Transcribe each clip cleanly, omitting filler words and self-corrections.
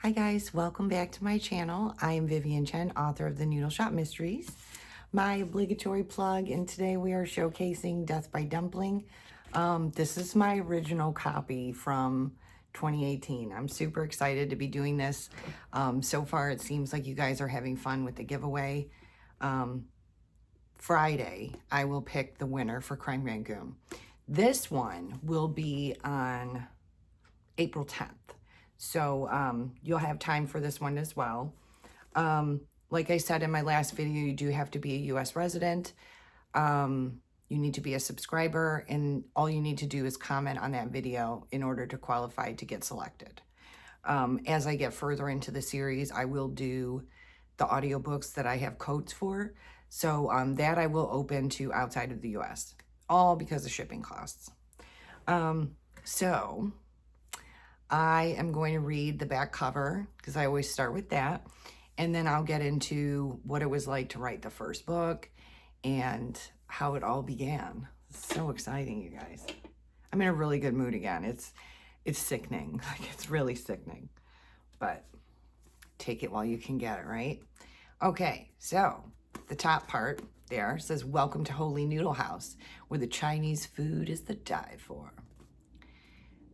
Hi guys, welcome back to my channel. I am Vivien Chien, author of the Noodle Shop Mysteries. My obligatory plug, and today we are showcasing Death by Dumpling. This is my original copy from 2018. I'm super excited to be doing this. So far it seems like you guys are having fun with the giveaway. Friday, I will pick the winner for Crime Rangoon. This one will be on April 10th. So you'll have time for this one as well. Like I said in my last video, you do have to be a US resident. You need to be a subscriber, and all you need to do is comment on that video in order to qualify to get selected. As I get further into the series, I will do the audiobooks that I have codes for. So that I will open to outside of the US, all because of shipping costs. So I am going to read the back cover because I always start with that. And then I'll get into what it was like to write the first book and how it all began. It's so exciting, you guys. I'm in a really good mood again. It's sickening. Like, it's really sickening. But take it while you can get it, right? Okay, so the top part there says, "Welcome to Holy Noodle House, where the Chinese food is to die for."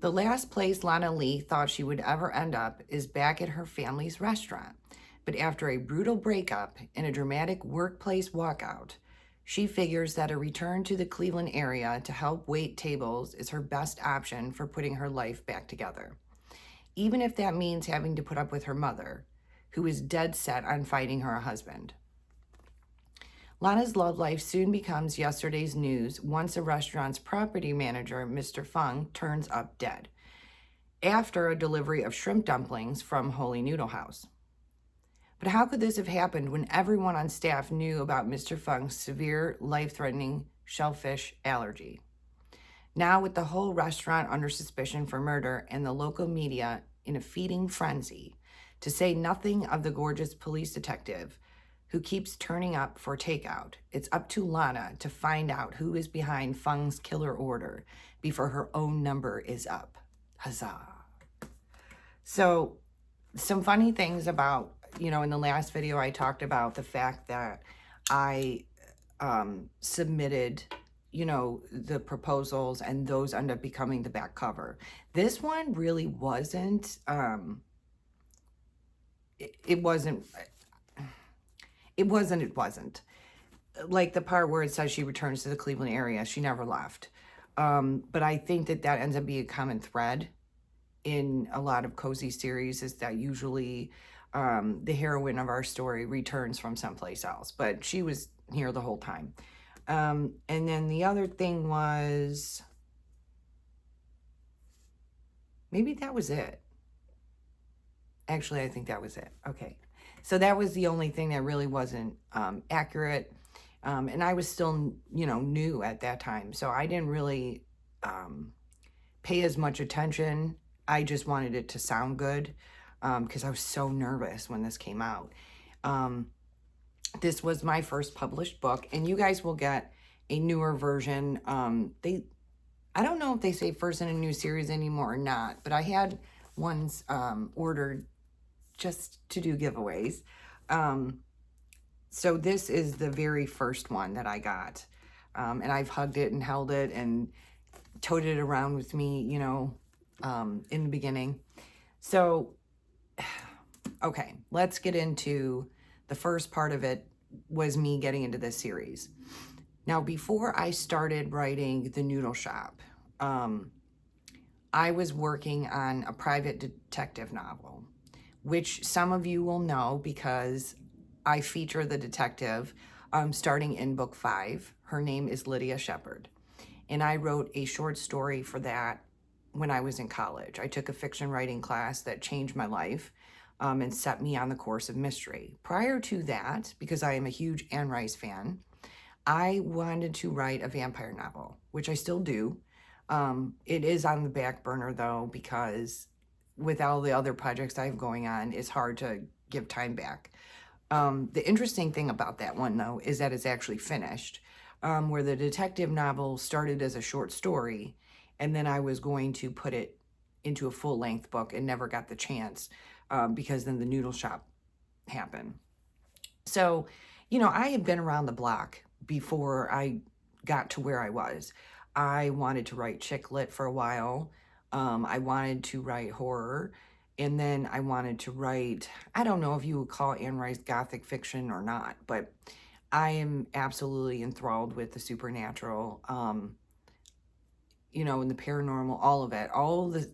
The last place Lana Lee thought she would ever end up is back at her family's restaurant. But after a brutal breakup and a dramatic workplace walkout, she figures that a return to the Cleveland area to help wait tables is her best option for putting her life back together. Even if that means having to put up with her mother, who is dead set on fighting her husband. Lana's love life soon becomes yesterday's news once a restaurant's property manager, Mr. Feng, turns up dead after a delivery of shrimp dumplings from Holy Noodle House. But how could this have happened when everyone on staff knew about Mr. Feng's severe, life-threatening shellfish allergy? Now, with the whole restaurant under suspicion for murder and the local media in a feeding frenzy, to say nothing of the gorgeous police detective who keeps turning up for takeout, it's up to Lana to find out who is behind Feng's killer order before her own number is up. Huzzah. So, some funny things about, in the last video I talked about the fact that I submitted, the proposals, and those end up becoming the back cover. This one really wasn't, it wasn't. Like the part where it says she returns to the Cleveland area, she never left. But I think that ends up being a common thread in a lot of cozy series, is that usually the heroine of our story returns from someplace else, but she was here the whole time. And then the other thing was, maybe that was it. Actually, I think that was it. Okay. So that was the only thing that really wasn't accurate. And I was still, new at that time. So I didn't really pay as much attention. I just wanted it to sound good because I was so nervous when this came out. This was my first published book, and you guys will get a newer version. I don't know if they say first in a new series anymore or not, but I had ones ordered just to do giveaways. So this is the very first one that I got. And I've hugged it and held it and toted it around with me, in the beginning. So, okay, let's get into the first part of it, was me getting into this series. Now, before I started writing The Noodle Shop, I was working on a private detective novel, which some of you will know because I feature the detective starting in book 5. Her name is Lydia Shepard. And I wrote a short story for that when I was in college. I took a fiction writing class that changed my life and set me on the course of mystery. Prior to that, because I am a huge Anne Rice fan, I wanted to write a vampire novel, which I still do. It is on the back burner though, because with all the other projects I have going on, it's hard to give time back. The interesting thing about that one, though, is that it's actually finished, where the detective novel started as a short story, and then I was going to put it into a full-length book and never got the chance because then the Noodle Shop happened. So, I had been around the block before I got to where I was. I wanted to write chick lit for a while. I wanted to write horror. And then I wanted to write, I don't know if you would call Anne Rice gothic fiction or not, but I am absolutely enthralled with the supernatural, and the paranormal, all of it, all the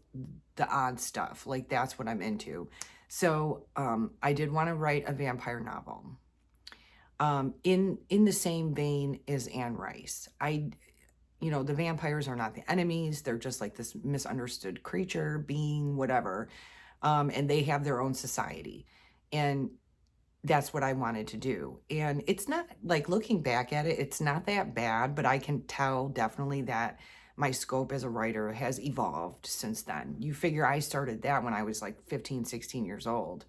odd stuff. Like, that's what I'm into. So I did want to write a vampire novel. In the same vein as Anne Rice. The vampires are not the enemies. They're just like this misunderstood creature, being, whatever. And they have their own society. And that's what I wanted to do. And it's not, like, looking back at it, it's not that bad, but I can tell definitely that my scope as a writer has evolved since then. You figure I started that when I was like 15, 16 years old.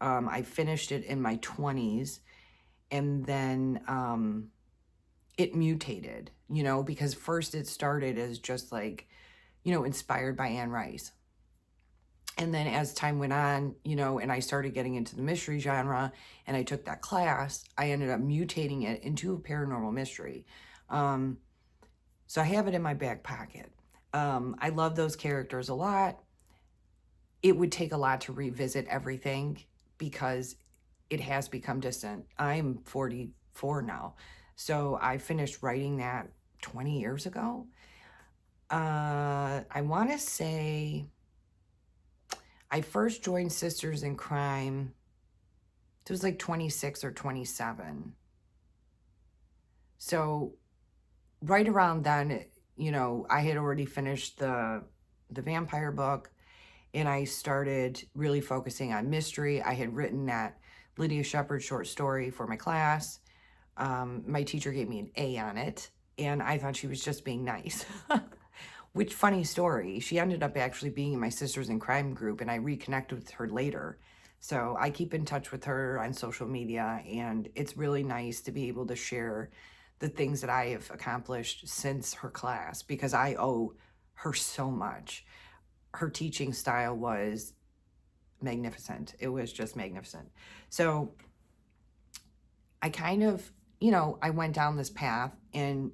I finished it in my 20s. And then it mutated, because first it started as just like, inspired by Anne Rice. And then as time went on, and I started getting into the mystery genre and I took that class, I ended up mutating it into a paranormal mystery. So I have it in my back pocket. I love those characters a lot. It would take a lot to revisit everything because it has become distant. I'm 44 now. So I finished writing that 20 years ago. I want to say I first joined Sisters in Crime. It was like 26 or 27. So right around then, I had already finished the vampire book and I started really focusing on mystery. I had written that Lydia Shepherd short story for my class. My teacher gave me an A on it, and I thought she was just being nice. Which, funny story, she ended up actually being in my Sisters in Crime group, and I reconnected with her later. So I keep in touch with her on social media, and it's really nice to be able to share the things that I have accomplished since her class, because I owe her so much. Her teaching style was magnificent. It was just magnificent. So I kind of, I went down this path and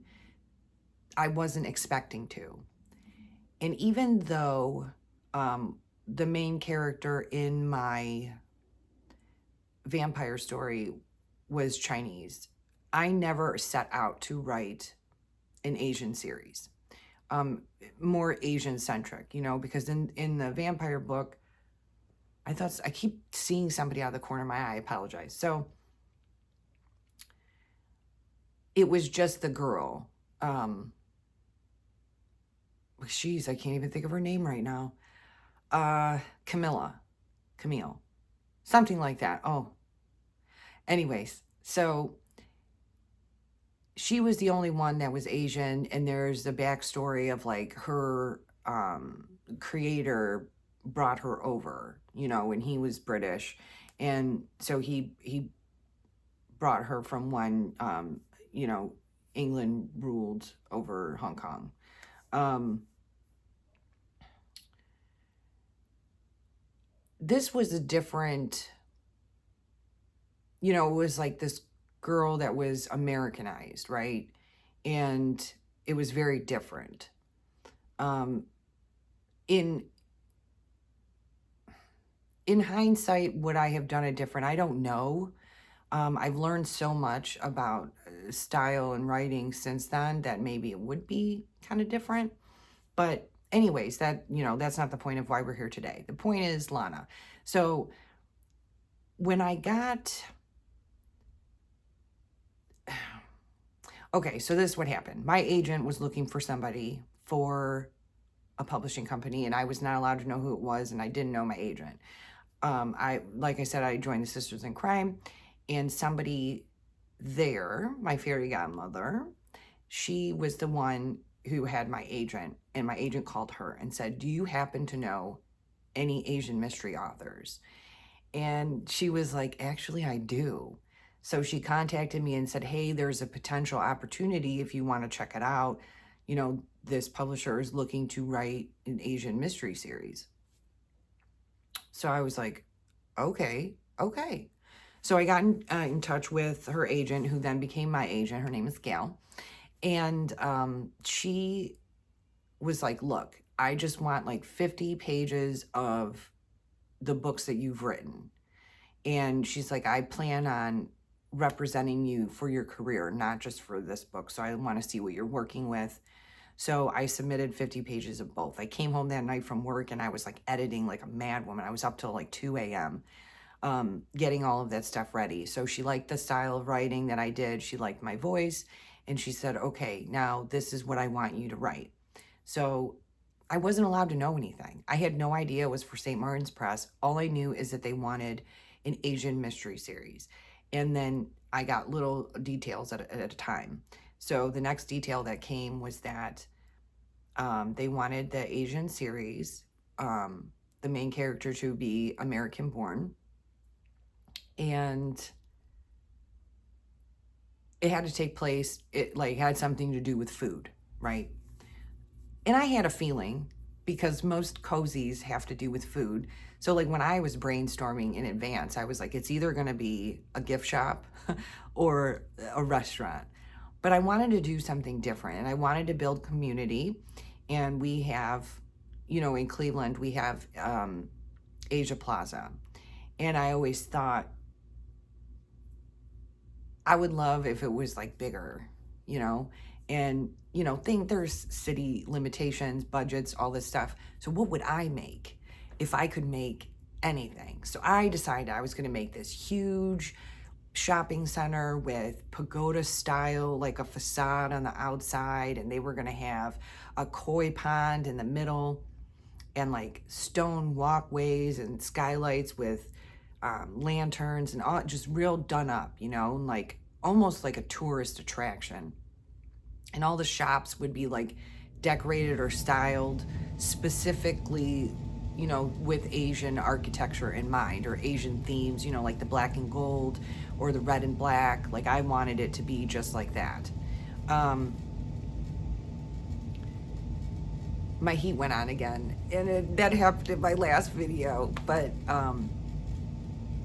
I wasn't expecting to. And even though the main character in my vampire story was Chinese, I never set out to write an Asian series. More Asian centric, because in the vampire book, I keep seeing somebody out of the corner of my eye. I apologize. So it was just the girl. Jeez, I can't even think of her name right now. Camille, something like that. Oh, anyways, so she was the only one that was Asian, and there's the backstory of like her creator brought her over, when he was British, and so he brought her from when England ruled over Hong Kong. This was a different, it was like this girl that was Americanized, right? And it was very different. In hindsight, would I have done it different? I don't know. I've learned so much about style and writing since then that maybe it would be kind of different. But anyways, that's not the point of why we're here today. The point is Lana. So when I got... Okay, so this is what happened. My agent was looking for somebody for a publishing company, and I was not allowed to know who it was, and I didn't know my agent. Like I said, I joined the Sisters in Crime, and somebody there, my fairy godmother, she was the one who had my agent, and my agent called her and said, "Do you happen to know any Asian mystery authors?" And she was like, "Actually, I do." So she contacted me and said, "Hey, there's a potential opportunity if you want to check it out. This publisher is looking to write an Asian mystery series." So I was like, okay, okay. So I got in touch with her agent, who then became my agent. Her name is Gail. And she was like, look, I just want like 50 pages of the books that you've written. And she's like, I plan on representing you for your career, not just for this book. So I want to see what you're working with. So I submitted 50 pages of both. I came home that night from work and I was like editing like a mad woman. I was up till like 2 a.m. Getting all of that stuff ready. So she liked the style of writing that I did. She liked my voice. And she said, okay, now this is what I want you to write. So I wasn't allowed to know anything. I had no idea it was for St. Martin's Press. All I knew is that they wanted an Asian mystery series. And then I got little details at a time. So the next detail that came was that they wanted the Asian series, the main character to be American born. And it had to take place, it like had something to do with food, right? And I had a feeling, because most cozies have to do with food. So like when I was brainstorming in advance, I was like, it's either going to be a gift shop or a restaurant. But I wanted to do something different, and I wanted to build community. And we have, in Cleveland, we have Asia Plaza. And I always thought I would love if it was like bigger, and think there's city limitations, budgets, all this stuff. So what would I make if I could make anything? So I decided I was going to make this huge shopping center with pagoda style, like a facade on the outside, and they were going to have a koi pond in the middle, and like stone walkways and skylights with lanterns and all, just real done up, like almost like a tourist attraction. And all the shops would be like decorated or styled specifically, with Asian architecture in mind, or Asian themes, like the black and gold or the red and black. Like I wanted it to be just like that. My heat went on again, and that happened in my last video, but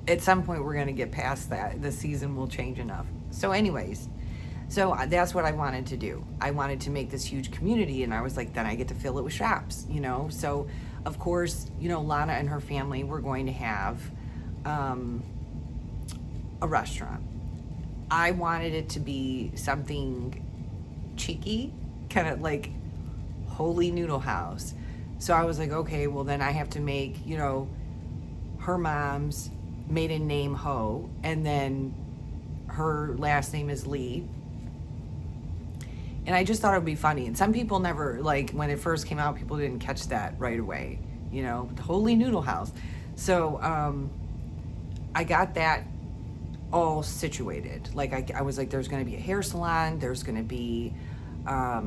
at some point we're going to get past that. The season will change enough. So anyways, so that's what I wanted to do. I wanted to make this huge community, and I was like, then I get to fill it with shops, So of course, Lana and her family were going to have a restaurant. I wanted it to be something cheeky, kind of like Holy Noodle House. So I was like, okay, well then I have to make, her mom's maiden name Ho, and then her last name is Lee. And I just thought it would be funny. And some people never, like when it first came out, people didn't catch that right away, the Holy Noodle House. So I got that all situated. Like I was like, there's going to be a hair salon, there's going to be a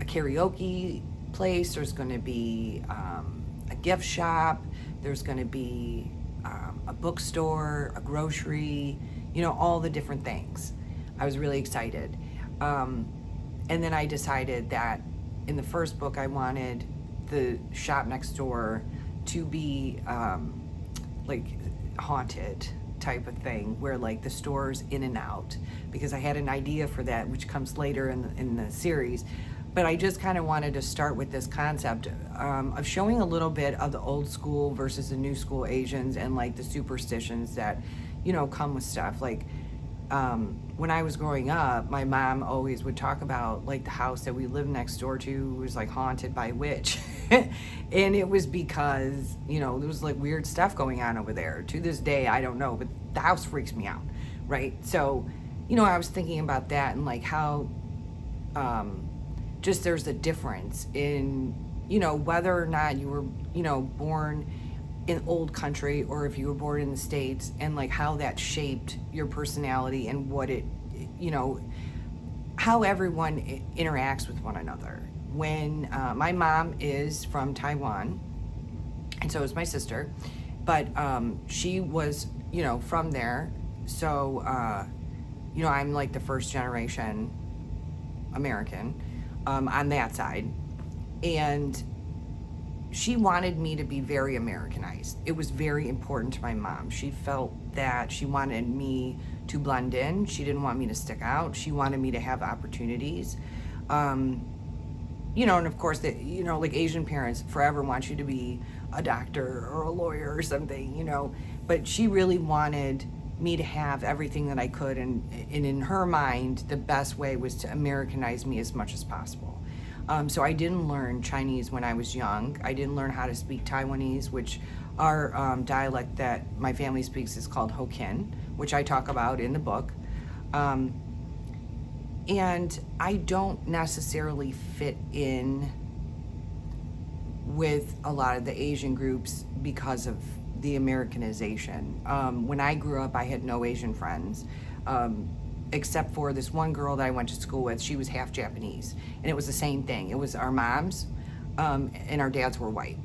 karaoke place, there's going to be a gift shop, there's going to be a bookstore, a grocery, all the different things. I was really excited. And then I decided that in the first book, I wanted the shop next door to be like haunted type of thing, where like the store's in and out, because I had an idea for that, which comes later in the series. But I just kind of wanted to start with this concept of showing a little bit of the old school versus the new school Asians, and like the superstitions that, come with stuff. Like when I was growing up, my mom always would talk about like the house that we lived next door to was like haunted by a witch. And it was because, there was like weird stuff going on over there. To this day, I don't know, but the house freaks me out, right? So, I was thinking about that, and like how just there's a difference in, whether or not you were, born in old country or if you were born in the States, and like how that shaped your personality and what it, how everyone interacts with one another. When my mom is from Taiwan, and so is my sister, but she was, from there. So, I'm like the first generation American on that side. And she wanted me to be very Americanized. It was very important to my mom. She felt that she wanted me to blend in. She didn't want me to stick out. She wanted me to have opportunities. Um, and of course, like Asian parents forever want you to be a doctor or a lawyer or something. But she really wanted me to have everything that I could. And in her mind, the best way was to Americanize me as much as possible. So I didn't learn Chinese when I was young. I didn't learn how to speak Taiwanese, which our dialect that my family speaks is called Hokkien, which I talk about in the book. Um, and I don't necessarily fit in with a lot of the Asian groups because of the Americanization. When I grew up, I had no Asian friends, except for this one girl that I went to school with. She was half Japanese, and it was the same thing. It was our moms, and our dads were white.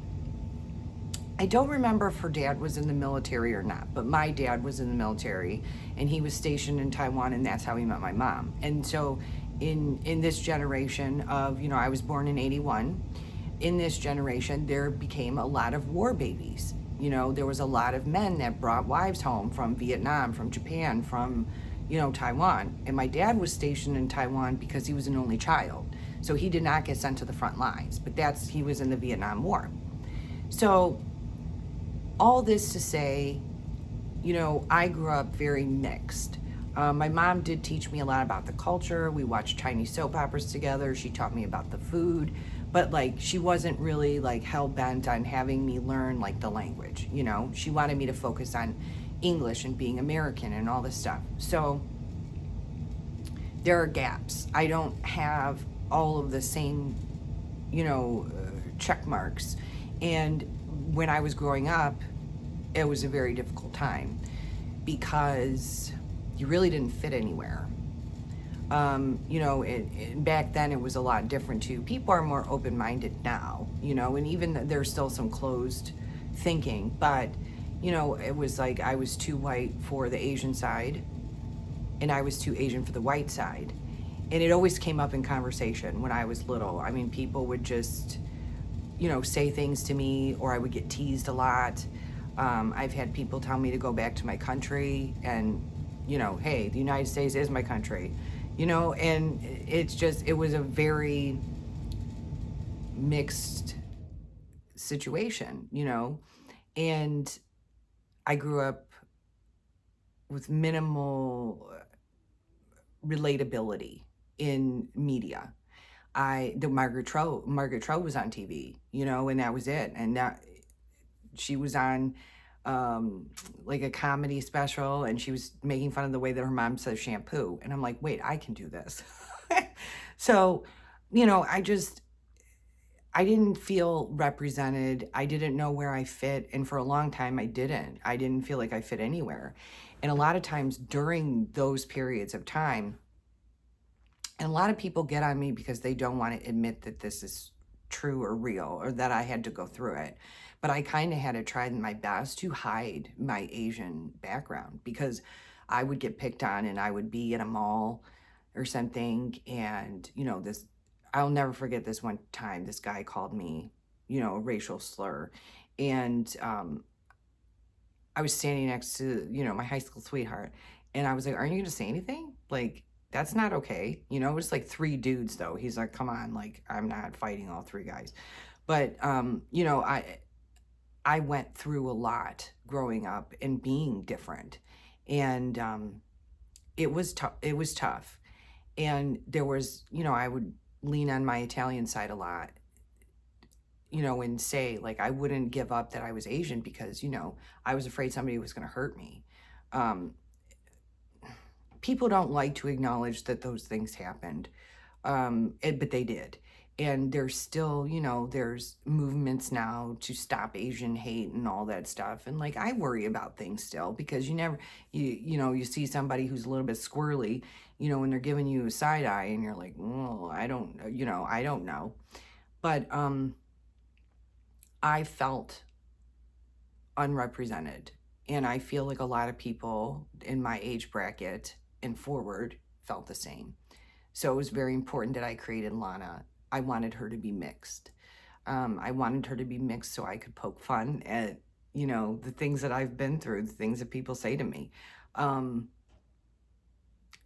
I don't remember if her dad was in the military or not, but my dad was in the military, and he was stationed in Taiwan, and that's how he met my mom. And so in this generation of, I was born in 81, in this generation, there became a lot of war babies. There was a lot of men that brought wives home from Vietnam, from Japan, from, Taiwan. And my dad was stationed in Taiwan because he was an only child. So he did not get sent to the front lines, but he was in the Vietnam War. So all this to say, I grew up very mixed. My mom did teach me a lot about the culture. We watched Chinese soap operas together. She taught me about the food, but she wasn't really hell bent on having me learn the language. She wanted me to focus on English and being American and all this stuff. So there are gaps. I don't have all of the same, check marks. And when I was growing up, it was a very difficult time because you really didn't fit anywhere. Back then it was a lot different too. People are more open-minded now, and even there's still some closed thinking, but, it was I was too white for the Asian side and I was too Asian for the white side. And it always came up in conversation when I was little. I mean, people would just, say things to me, or I would get teased a lot. I've had people tell me to go back to my country and, hey, the United States is my country, and it was a very mixed situation, and I grew up with minimal relatability in media. The Margaret Cho was on TV, and that was it. And that she was on a comedy special, and she was making fun of the way that her mom says shampoo. And I'm like, wait, I can do this. So, I didn't feel represented. I didn't know where I fit. And for a long time, I didn't feel like I fit anywhere. And a lot of times during those periods of time, and a lot of people get on me because they don't want to admit that this is true or real, or that I had to go through it. But I kind of had to try my best to hide my Asian background, because I would get picked on, and I would be in a mall or something. And, I'll never forget this one time, this guy called me, a racial slur. And I was standing next to, my high school sweetheart. And I was like, aren't you going to say anything? That's not okay. It was 3 dudes though. He's like, come on, I'm not fighting all 3 guys. But, I went through a lot growing up and being different. And it was tough. And there was, I would lean on my Italian side a lot, and say, I wouldn't give up that I was Asian because, I was afraid somebody was going to hurt me. People don't like to acknowledge that those things happened, but they did. And there's still, there's movements now to stop Asian hate and all that stuff. And I worry about things still, because you see somebody who's a little bit squirrely, when they're giving you a side eye, and you're like, oh, I don't know. But I felt unrepresented. And I feel like a lot of people in my age bracket and forward felt the same. So it was very important that I created Lana. I wanted her to be mixed. I wanted her to be mixed so I could poke fun at, the things that I've been through, the things that people say to me. Um,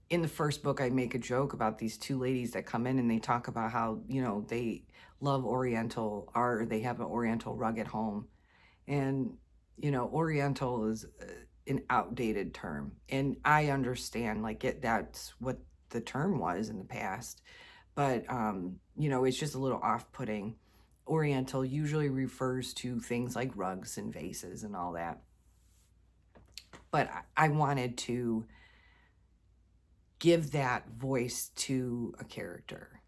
in the first book, I make a joke about these two ladies that come in and they talk about how, they love Oriental, or they have an Oriental rug at home. And, Oriental is an outdated term. And I understand, like, that's what the term was in the past. But, it's just a little off putting. Oriental usually refers to things like rugs and vases and all that. But I wanted to give that voice to a character,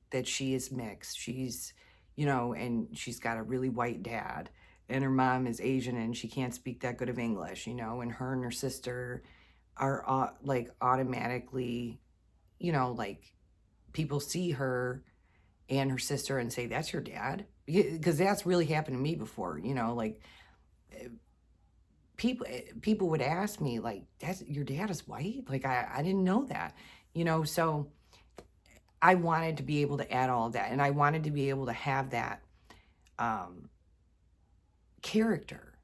that she is mixed. She's, and she's got a really white dad, and her mom is Asian and she can't speak that good of English, and her and her sister are like automatically, like people see her and her sister and say, "That's your dad," because that's really happened to me before, like people would ask me, like, "That's your dad is white?" Like, I didn't know that, so I wanted to be able to add all of that, and I wanted to be able to have that um, character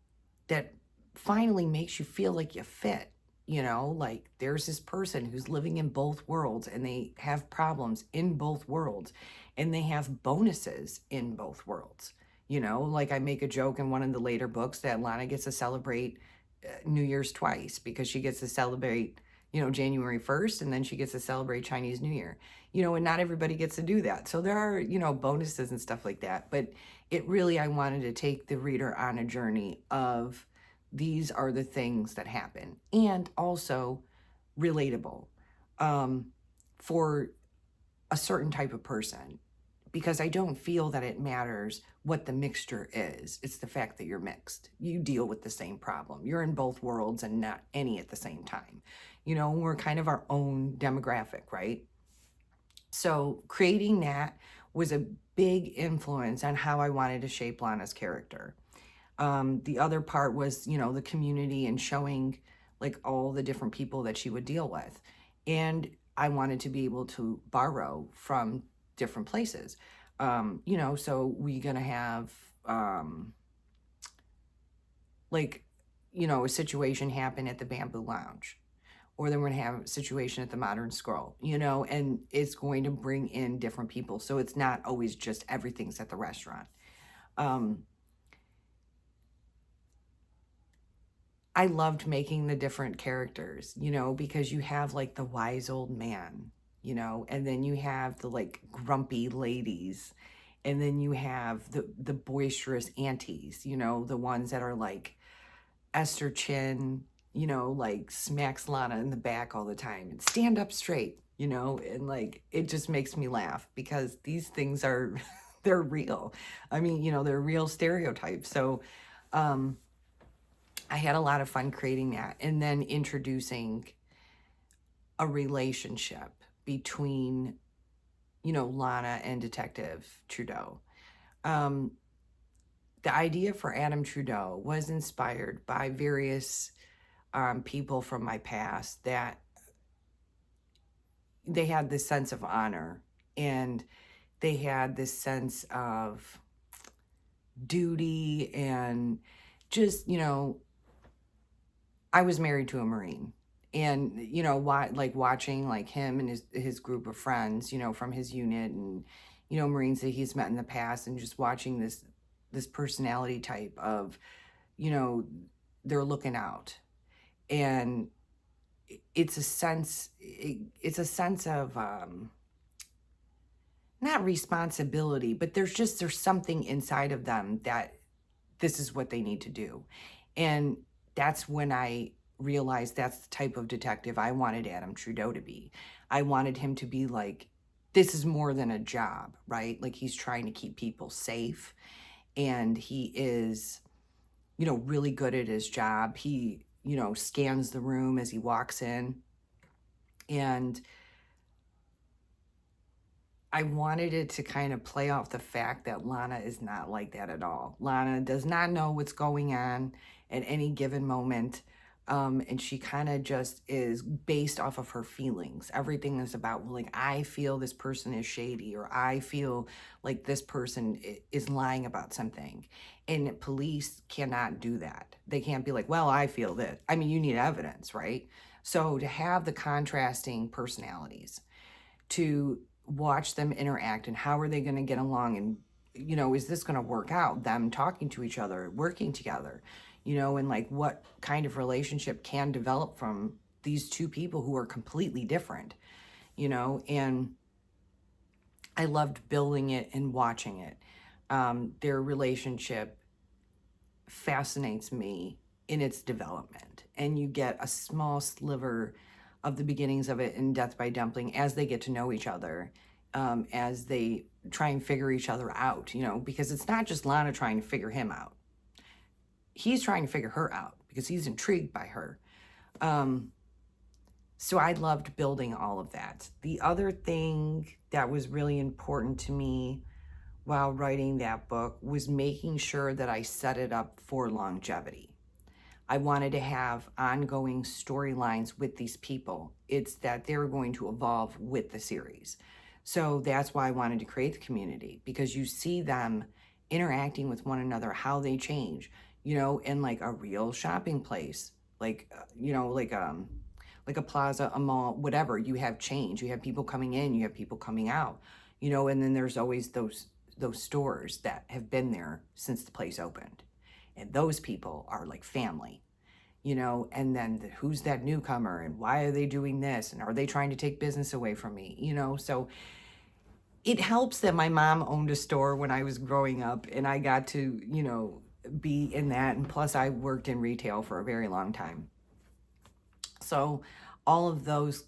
that finally makes you feel like you fit. Like, there's this person who's living in both worlds and they have problems in both worlds and they have bonuses in both worlds. Like, I make a joke in one of the later books that Lana gets to celebrate New Year's twice, because she gets to celebrate, January 1st, and then she gets to celebrate Chinese New Year, and not everybody gets to do that. So there are, bonuses and stuff like that. But I wanted to take the reader on a journey of, these are the things that happen, and also relatable for a certain type of person, because I don't feel that it matters what the mixture is. It's the fact that you're mixed. You deal with the same problem. You're in both worlds and not any at the same time. We're kind of our own demographic, right? So creating that was a big influence on how I wanted to shape Lana's character. The other part was, the community and showing like all the different people that she would deal with. And I wanted to be able to borrow from different places. So we're going to have like, a situation happen at the Bamboo Lounge, or then we're going to have a situation at the Modern Scroll, and it's going to bring in different people. So it's not always just everything's at the restaurant. I loved making the different characters, because you have like the wise old man, and then you have the like grumpy ladies, and then you have the boisterous aunties, the ones that are like Esther Chin, like smacks Lana in the back all the time and stand up straight, and like it just makes me laugh because these things are they're real. I mean, they're real stereotypes. So I had a lot of fun creating that, and then introducing a relationship between, Lana and Detective Trudeau. The idea for Adam Trudeau was inspired by various people from my past, that they had this sense of honor, and they had this sense of duty, and just, I was married to a Marine, and like watching like him and his group of friends, from his unit, and Marines that he's met in the past, and just watching this personality type of, they're looking out, and it's a sense of not responsibility, but there's something inside of them that this is what they need to do. And that's when I realized that's the type of detective I wanted Adam Trudeau to be. I wanted him to be like, this is more than a job, right? Like, he's trying to keep people safe, and he is, really good at his job. He, scans the room as he walks in. And I wanted it to kind of play off the fact that Lana is not like that at all. Lana does not know what's going on at any given moment. And she kind of just is based off of her feelings. Everything is about, well, like, I feel this person is shady, or I feel like this person is lying about something. And police cannot do that. They can't be like, well, I feel this. I mean, you need evidence, right? So to have the contrasting personalities, to watch them interact, and how are they going to get along, and is this going to work out, them talking to each other, working together, and like what kind of relationship can develop from these two people who are completely different, and I loved building it and watching it. Their relationship fascinates me in its development, and you get a small sliver of the beginnings of it in Death by Dumpling as they get to know each other, as they try and figure each other out, because it's not just Lana trying to figure him out. He's trying to figure her out because he's intrigued by her. So I loved building all of that. The other thing that was really important to me while writing that book was making sure that I set it up for longevity. I wanted to have ongoing storylines with these people. It's that they're going to evolve with the series. So that's why I wanted to create the community, because you see them interacting with one another, how they change, in like a real shopping place, like, like a plaza, a mall, whatever. You have change. You have people coming in, you have people coming out, and then there's always those stores that have been there since the place opened. And those people are like family, and then who's that newcomer, and why are they doing this? And are they trying to take business away from me? So it helps that my mom owned a store when I was growing up, and I got to, be in that. And plus I worked in retail for a very long time. So all of those,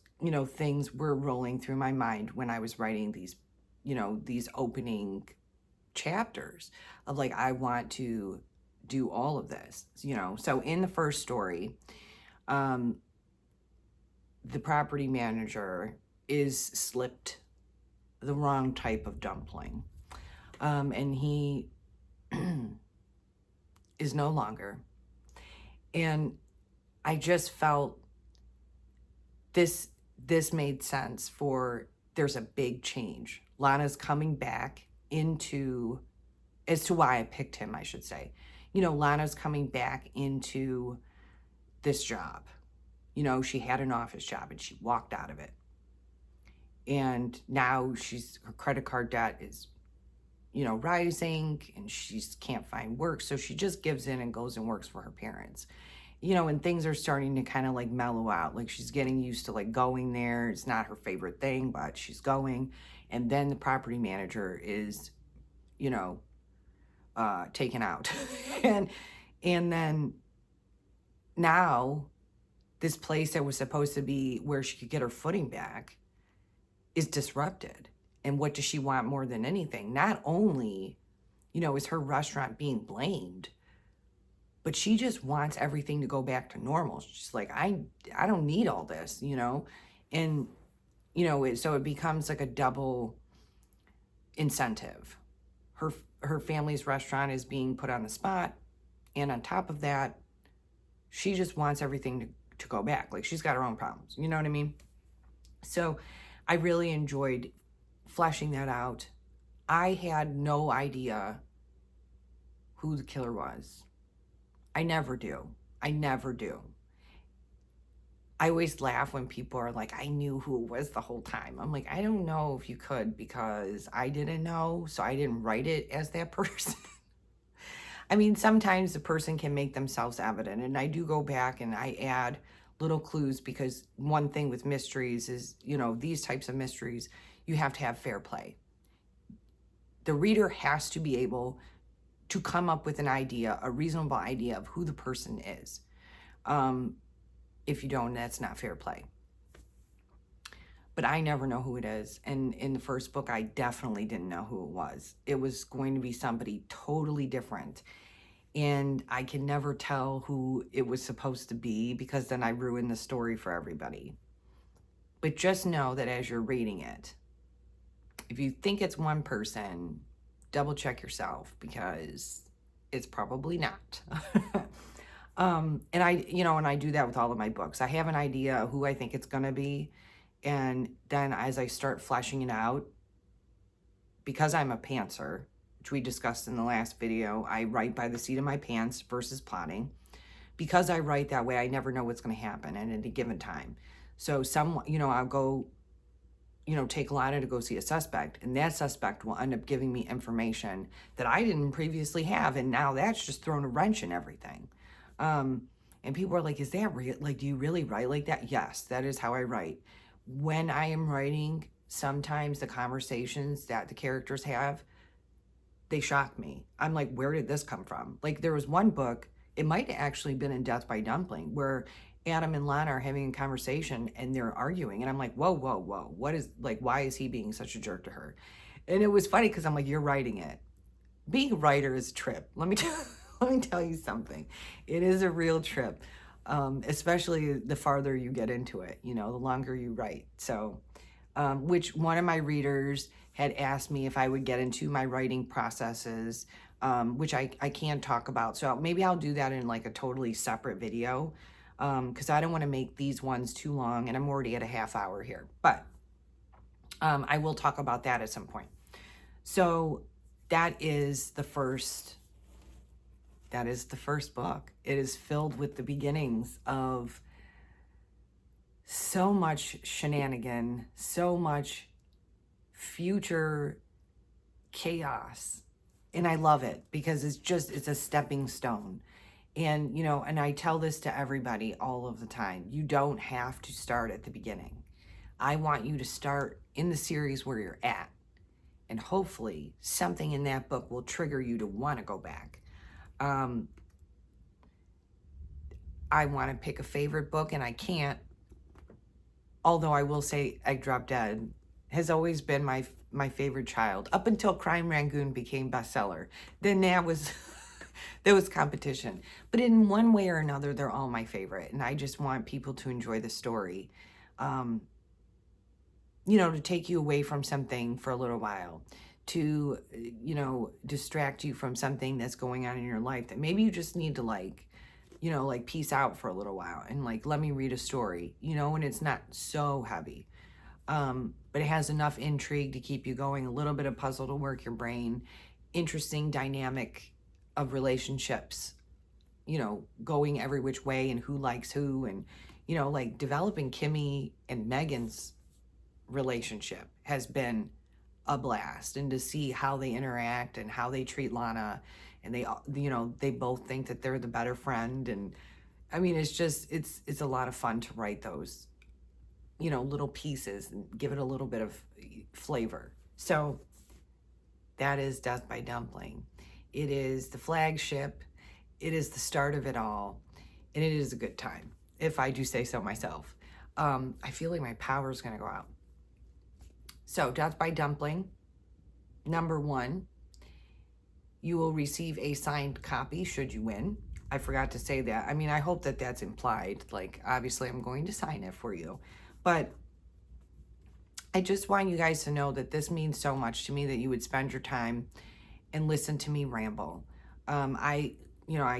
things were rolling through my mind when I was writing these, these opening chapters of like, I want to do all of this, So in the first story, the property manager is slipped the wrong type of dumpling, and he is no longer. And I just felt this made sense for, there's a big change. Lana's coming back into, as to why I picked him, I should say. Lana's coming back into this job. She had an office job and she walked out of it. And now her credit card debt is, rising, and she can't find work. So she just gives in and goes and works for her parents. And things are starting to kind of like mellow out. Like she's getting used to like going there. It's not her favorite thing, but she's going. And then the property manager is, taken out. and then now this place that was supposed to be where she could get her footing back is disrupted. And what does she want more than anything? Not only, is her restaurant being blamed, but she just wants everything to go back to normal. She's like, I don't need all this, and, so it becomes like a double incentive. Her family's restaurant is being put on the spot. And on top of that, she just wants everything to go back. Like she's got her own problems. You know what I mean? So I really enjoyed fleshing that out. I had no idea who the killer was. I never do. I always laugh when people are like, I knew who it was the whole time. I'm like, I don't know if you could, because I didn't know, so I didn't write it as that person. I mean, sometimes the person can make themselves evident, and I do go back and I add little clues, because one thing with mysteries is, these types of mysteries, you have to have fair play. The reader has to be able to come up with an idea, a reasonable idea of who the person is. If you don't, that's not fair play. But I never know who it is. And in the first book, I definitely didn't know who it was. It was going to be somebody totally different. And I can never tell who it was supposed to be, because then I ruin the story for everybody. But just know that as you're reading it, if you think it's one person, double check yourself, because it's probably not. And I do that with all of my books. I have an idea of who I think it's going to be. And then as I start fleshing it out, because I'm a pantser, which we discussed in the last video, I write by the seat of my pants versus plotting. Because I write that way, I never know what's going to happen at any given time. So I'll go, take Lana to go see a suspect, and that suspect will end up giving me information that I didn't previously have, and now that's just thrown a wrench in everything. And people are like, is that real? Like, do you really write like that? Yes, that is how I write. When I am writing, sometimes the conversations that the characters have, they shock me. I'm like, where did this come from? Like, there was one book, it might have actually been in Death by Dumpling, where Adam and Lana are having a conversation and they're arguing. And I'm like, whoa, whoa, whoa. Why is he being such a jerk to her? And it was funny because I'm like, you're writing it. Being a writer is a trip. Let me tell you something. It is a real trip, especially the farther you get into it, the longer you write. So, which one of my readers had asked me if I would get into my writing processes, which I can talk about. So maybe I'll do that in like a totally separate video, because I don't want to make these ones too long, and I'm already at a half hour here. But I will talk about that at some point. So that is the first book. It is filled with the beginnings of so much shenanigan, so much future chaos. And I love it because it's a stepping stone. And, and I tell this to everybody all of the time. You don't have to start at the beginning. I want you to start in the series where you're at. And hopefully something in that book will trigger you to want to go back. I want to pick a favorite book and I can't. Although I will say Egg Drop Dead has always been my favorite child up until Crime Rangoon became bestseller. Then that was competition. But in one way or another, they're all my favorite. And I just want people to enjoy the story. To take you away from something for a little while, to, distract you from something that's going on in your life that maybe you just need to peace out for a little while and let me read a story, and it's not so heavy. But it has enough intrigue to keep you going, a little bit of puzzle to work your brain, interesting dynamic of relationships, going every which way and who likes who, and, developing Kimmy and Megan's relationship has been a blast, and to see how they interact and how they treat Lana, and they both think that they're the better friend. And I mean, it's a lot of fun to write those, little pieces and give it a little bit of flavor. So that is Death by Dumpling. It is the flagship. It is the start of it all. And it is a good time, if I do say so myself. I feel like my power is going to go out. So Death by Dumpling, number 1, you will receive a signed copy should you win. I forgot to say that. I mean, I hope that that's implied. Obviously I'm going to sign it for you. But I just want you guys to know that this means so much to me, that you would spend your time and listen to me ramble. I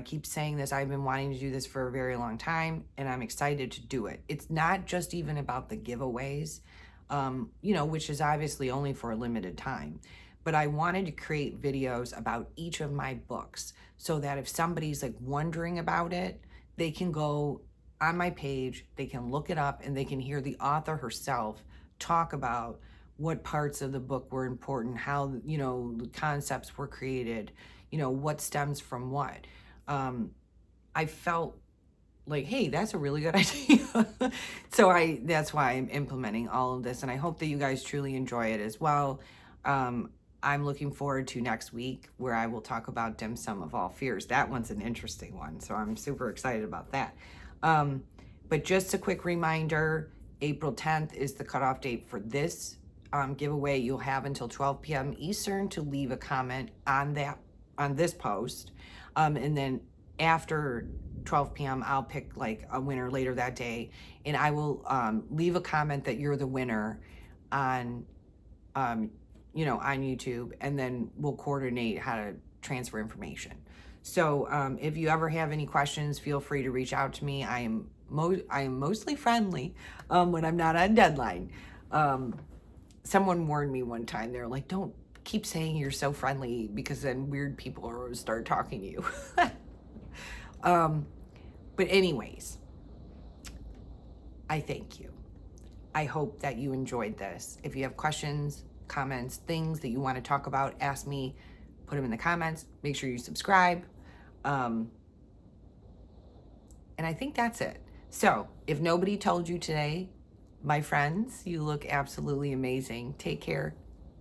keep saying this. I've been wanting to do this for a very long time, and I'm excited to do it. It's not just even about the giveaways, which is obviously only for a limited time. But I wanted to create videos about each of my books so that if somebody's wondering about it, they can go on my page, they can look it up, and they can hear the author herself talk about what parts of the book were important, how, the concepts were created, what stems from what. I felt like, hey, that's a really good idea. So that's why I'm implementing all of this, and I hope that you guys truly enjoy it as well. I'm looking forward to next week, where I will talk about Dim Sum of All Fears. That one's an interesting one, so I'm super excited about that. But just a quick reminder, April 10th is the cutoff date for this giveaway. You'll have until 12 p.m. Eastern to leave a comment on this post. And then after 12 p.m., I'll pick a winner later that day, and I will leave a comment that you're the winner on on YouTube, and then we'll coordinate how to transfer information. So if you ever have any questions, feel free to reach out to me. I am mostly friendly when I'm not on deadline. Someone warned me one time. They're like, don't keep saying you're so friendly because then weird people will start talking to you. But anyways, I thank you. I hope that you enjoyed this. If you have questions, comments, things that you want to talk about, ask me, put them in the comments. Make sure you subscribe. And I think that's it. So if nobody told you today, my friends, you look absolutely amazing. Take care.